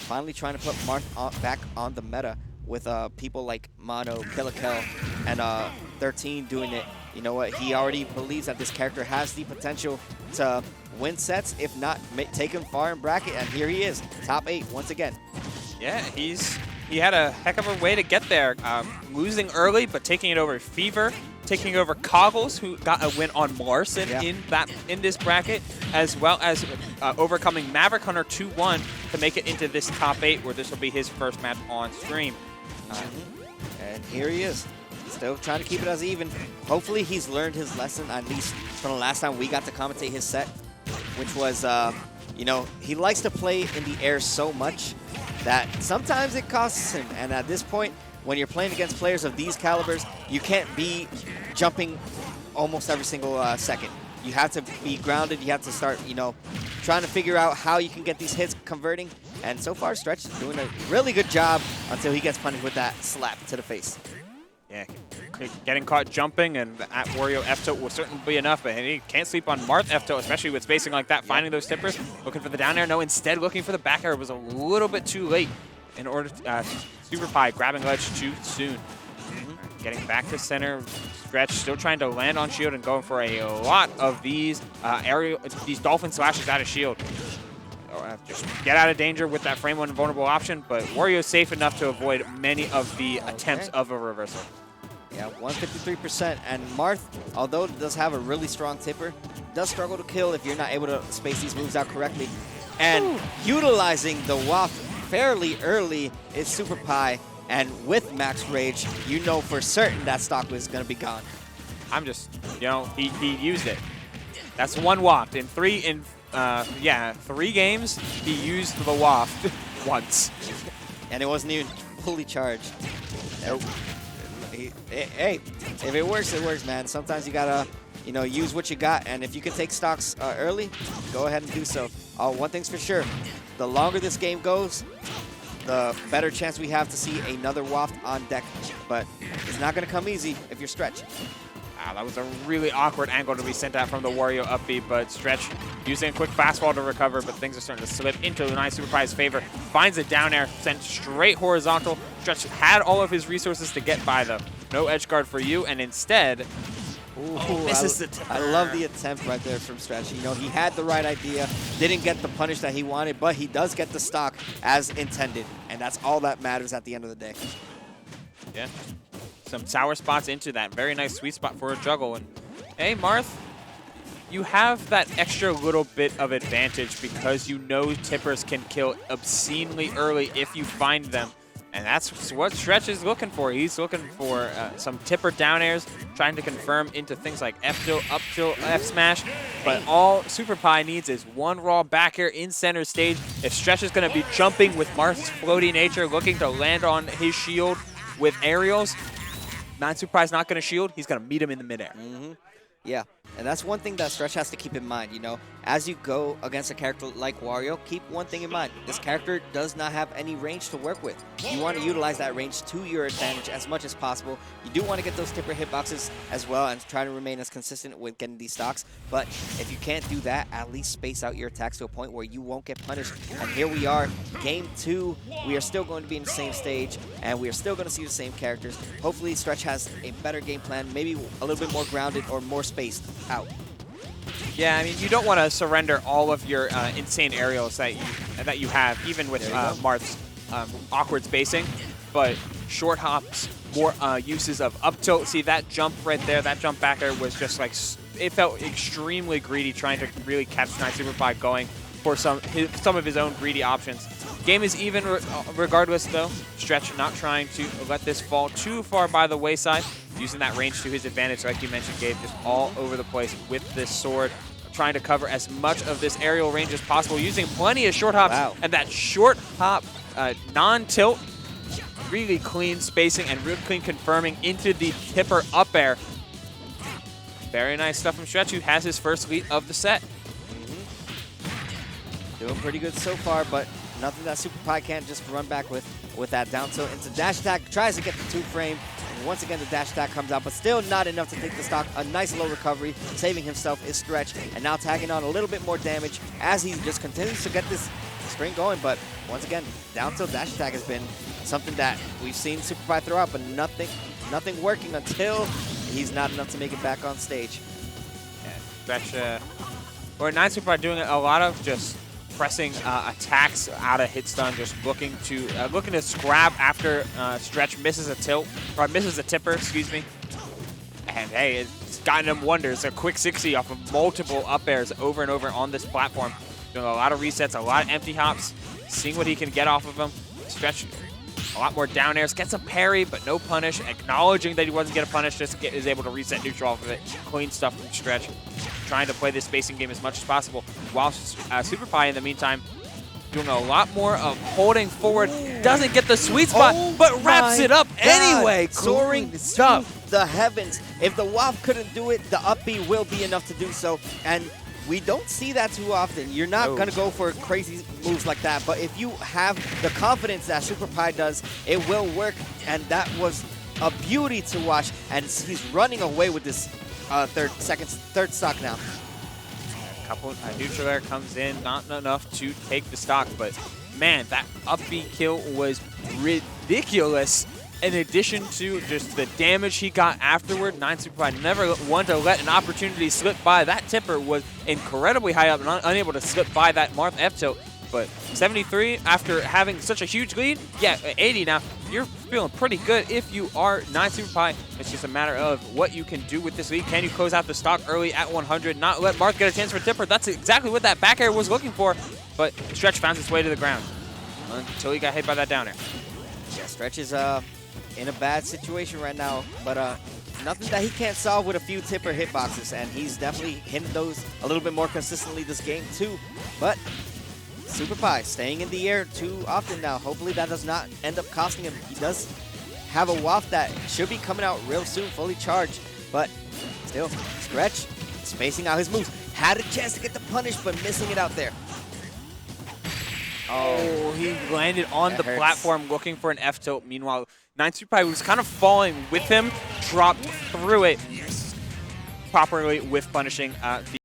finally trying to put Marth back on the meta with people like Mono, Killakel, and 13 doing it. You know what? He already believes that this character has the potential to win sets, if not take him far in bracket, and here he is, top 8 once again. Yeah, he had a heck of a way to get there, losing early, but taking it over Fever, taking over Coggles, who got a win on Marth in this bracket, as well as overcoming Maverick Hunter 2-1 to make it into this top 8, where this will be his first match on stream. And here he is, still trying to keep it as even. Hopefully he's learned his lesson, at least from the last time we got to commentate his set, which was, you know, he likes to play in the air so much that sometimes it costs him. And at this point, when you're playing against players of these calibers, you can't be jumping almost every single second. You have to be grounded. You have to start, you know, trying to figure out how you can get these hits converting. And so far, Stretch is doing a really good job until he gets punished with that slap to the face. Yeah, getting caught jumping, and at Wario F-tilt will certainly be enough, but he can't sleep on Marth F-tilt, especially with spacing like that, finding those tippers, looking for the down air. No, instead looking for the back air. It was a little bit too late in order to SuperPIE grabbing ledge too soon. Getting back to center, Stretch still trying to land on shield and going for a lot of these these dolphin slashes out of shield. Just get out of danger with that frame one vulnerable option, but Wario is safe enough to avoid many of the attempts of a reversal. Yeah, 153%, and Marth, although does have a really strong tipper, does struggle to kill if you're not able to space these moves out correctly. And utilizing the waft fairly early is SuperPIE, and with Max Rage, you know for certain that stock was going to be gone. I'm just, you know, he used it. That's one waft. In three games, he used the waft once. And it wasn't even fully charged. Nope. Hey, if it works, it works, man. Sometimes you gotta, you know, use what you got, and if you can take stocks early, go ahead and do so. One thing's for sure, the longer this game goes, the better chance we have to see another waft on deck. But it's not gonna come easy if you're Stretch. Wow, that was a really awkward angle to be sent out from the Wario up B, but Stretch using a quick fastball to recover, but things are starting to slip into the 9SuperPIE's favor. Finds a down air, sent straight horizontal. Stretch had all of his resources to get by, though. No edge guard for you, and instead, misses the tipper. I love the attempt right there from Stretch. You know, he had the right idea, didn't get the punish that he wanted, but he does get the stock as intended, and that's all that matters at the end of the day. Yeah. Some sour spots into that. Very nice sweet spot for a juggle. And hey, Marth, you have that extra little bit of advantage because you know tippers can kill obscenely early if you find them. And that's what Stretch is looking for. He's looking for some tipper down airs, trying to confirm into things like F-tilt, up-tilt, F-smash. But all SuperPIE needs is one raw back air in center stage. If Stretch is going to be jumping with Marth's floaty nature, looking to land on his shield with aerials, 9SuperPIE's not going to shield. He's going to meet him in the midair. Yeah, and that's one thing that Stretch has to keep in mind, you know. As you go against a character like Wario, keep one thing in mind. This character does not have any range to work with. You want to utilize that range to your advantage as much as possible. You do want to get those tipper hitboxes as well and try to remain as consistent with getting these stocks. But if you can't do that, at least space out your attacks to a point where you won't get punished. And here we are, game 2. We are still going to be in the same stage, and we are still going to see the same characters. Hopefully, Stretch has a better game plan, maybe a little bit more grounded or more spaced out. Yeah, I mean, you don't want to surrender all of your insane aerials that you have, even with Marth's awkward spacing. But short hops, more uses of up tilt. See that jump right there, that jump back there was just like, it felt extremely greedy, trying to really catch 9SuperPIE going for some of his own greedy options. Game is even regardless, though. Stretch not trying to let this fall too far by the wayside. Using that range to his advantage, like you mentioned, Gabe, just all over the place with this sword. Trying to cover as much of this aerial range as possible, using plenty of short hops. Wow. And that short hop non-tilt, really clean spacing and really clean confirming into the tipper up air. Very nice stuff from Stretch, who has his first lead of the set. Doing pretty good so far, but nothing that SuperPIE can't just run back with that down tilt into dash attack. Tries to get the 2-frame. And once again, the dash attack comes out, but still not enough to take the stock. A nice low recovery. Saving himself is Stretch, and now tagging on a little bit more damage as he just continues to get this string going. But once again, down tilt dash attack has been something that we've seen SuperPIE throw out, but nothing working until he's not enough to make it back on stage. Yeah, Stretch, or 9SuperPIE doing a lot of just pressing attacks out of hit stun, just looking to scrap after Stretch misses a tilt, or misses a tipper, excuse me. And hey, it's gotten him wonders. A quick 60 off of multiple up airs over and over on this platform. Doing a lot of resets, a lot of empty hops, seeing what he can get off of him. Stretch, a lot more down airs, gets a parry, but no punish. Acknowledging that he wasn't going to punish, just is able to reset neutral off of it. Clean stuff from Stretch. Trying to play this spacing game as much as possible, while SuperPIE in the meantime doing a lot more of holding forward. Doesn't get the sweet spot, but wraps it up anyway. Soaring stuff. The heavens. If the WAF couldn't do it, the up B will be enough to do so. And we don't see that too often. You're not going to go for crazy moves like that. But if you have the confidence that SuperPIE does, it will work. And that was a beauty to watch. And he's running away with this third stock now. Couple neutral air comes in, not enough to take the stock, but man, that up B kill was ridiculous. In addition to just the damage he got afterward, 9SuperPIE never wanted to let an opportunity slip by. That tipper was incredibly high up and unable to slip by that Marth F tilt. But 73 after having such a huge lead, yeah, 80 now, you're feeling pretty good if you are 9SuperPIE. It's just a matter of what you can do with this lead. Can you close out the stock early at 100, not let Marth get a chance for tipper? That's exactly what that back air was looking for, but Stretch found its way to the ground until he got hit by that down air. Yeah, Stretch is in a bad situation right now, but nothing that he can't solve with a few tipper hitboxes, and he's definitely hitting those a little bit more consistently this game too. But SuperPIE staying in the air too often now. Hopefully that does not end up costing him. He does have a WAF that should be coming out real soon, fully charged, but still, Stretch spacing out his moves. Had a chance to get the punish, but missing it out there. Oh, he landed on the platform looking for an F tilt. Meanwhile, 9SuperPIE was kind of falling with him, dropped through it properly with punishing the